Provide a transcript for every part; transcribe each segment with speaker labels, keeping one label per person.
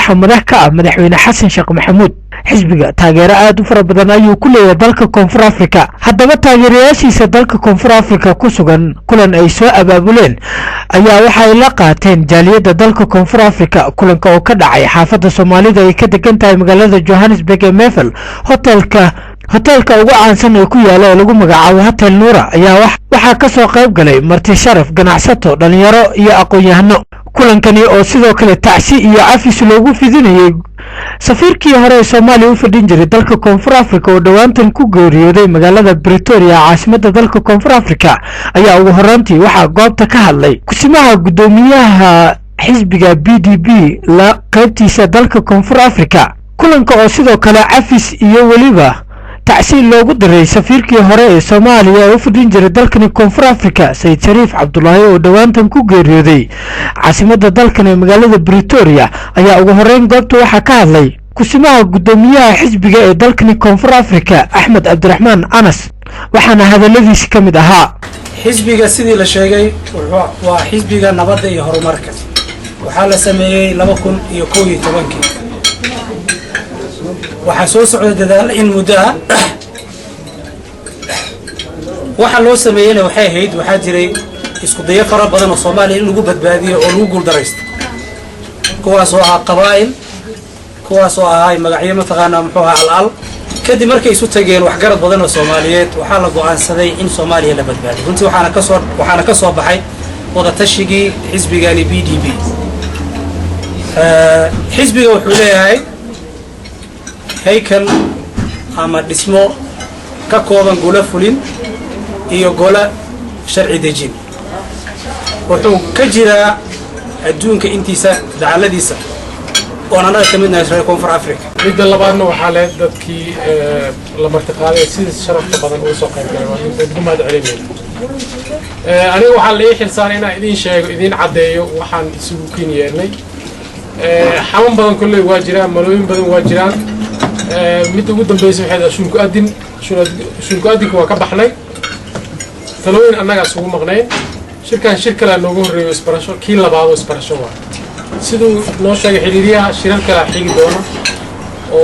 Speaker 1: waxa madax ka ah madaxweyne xasan sheekh maxamuud xisbiga taageero aad u fara badan ayuu ku leeyahay dalka Koonfur Afrika haddaba taageerayaashiisa dalka Koonfur Afrika ku sugan kulan ay soo abaabuleen ayaa waxay la qaateen jaaliyada dalka Koonfur Afrika kulanka oo ka dhacay xaafadda Soomaalida ay ka degan tahay magaalada Johannesburg ee Mefel hotelka ugu caansan ee ku yaala lagu magacaabo Hotel Nura ayaa waxa ka soo qayb galay marti sharaf ganacsato dhalinyaro iyo aqoon-yahano kulankani oo sidoo kale tacsi iyo afis loogu fidinayay safiirkii hore ee Soomaaliya u fadhin jiray dalka Koonfur Afrika oo dhawaantan ku geeriyooday magaalada Pretoria caasimadda dalka Koonfur Afrika ayaa ugu horaantii waxa goobta ka hadlay kusimaha gudoomiyaha xisbiga PDP la qaybtiisa dalka Koonfur Afrika kulanka oo sidoo kale afis iyo waliba تعسيل لوجو دري سفير كي هراء سوماليا وفدين جري دالكني كونفر أفريقيا سيد شريف عبد الله ودوان تنكو غيريودي عاصمة دالكني مغالدة بريتوريا أيا ugu horeyn goobta waxa ka hadlay kusimaha gudoomiyaha xisbiga ee dalkani Koonfur Afrika Axmed Abdiraxmaan Anas waxaana hadaladiisa kamid ahaa
Speaker 2: xisbiga sidii la sheegay waa xisbiga nabadda iyo horumarka waxa la sameeyay 2011 waxa soo socda dadaal in muddo waxa loo sameeyay waxay ahayd waxa jiray isku dayo fara badan oo Soomaaliya lagu badbaadiyo oo lagu guuldareysto kuwaas oo ah qabaa'il kuwaas oo ah magacyo mataqaana muxuu ahaa al kadib markay isu tageen wax garad badan oo Soomaaliyeed waxa la go'aansaday in Soomaaliya la badbaadiyo runtii waxaana ka soo baxay wada tashigii xisbigani PDP xisbiga wuxuu leeyahay هيكل أما اسمه ككوبان جولا فلين هي جولا شرعي دجين وحو كجرا الدون كإنتيسا دعالة ديسا وأنا نرى كمان نشرة كونفر أفريقيا.
Speaker 3: بدنا لبعضنا وحالات ذاتكي لما ارتقالي سيد الشرف تبادل وسوق الجوانين بدهم هذا علمي. أنا وحال إيه حلسان هنا إذين شيء إذين عديو وحن سوقين يعني. حمام بدن كله واجران ملوين بدن واجران. ميت وجودن بيسو حدا شو قادين كوا كبحناي تلوين أنا قاعد سوق مغنين شركة لا نقول ريو إسبرشو كيل لبعض إسبرشو سيدو نوشة حريرية شركة لا حقيقي دونا و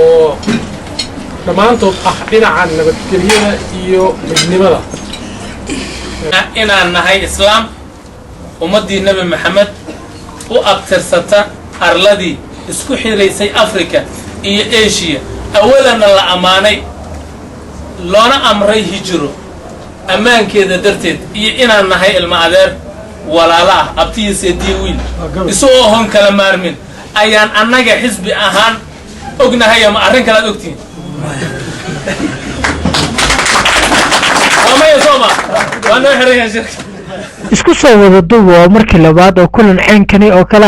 Speaker 3: لما أنتو أحقنا عن نبتكرية إيو مجنبة
Speaker 4: إنا نهاي إسلام ومدي النبي محمد وأكثر ستا أرلدي اسكو حريسي أفريقيا إيه إيشيا أولاً الأماني لونا أمري هجرو أمان كده درتد إنا نهاي المعذر ولا لا أبتي سيديوين يسوهم كلام مارمين أيان أنك حزبي أهان أغنى هيا معرين كلا دكتين وما يصوما وانا حريها شركة
Speaker 1: isku soo wada duub waa markii labaad oo kulan ceenkani oo kala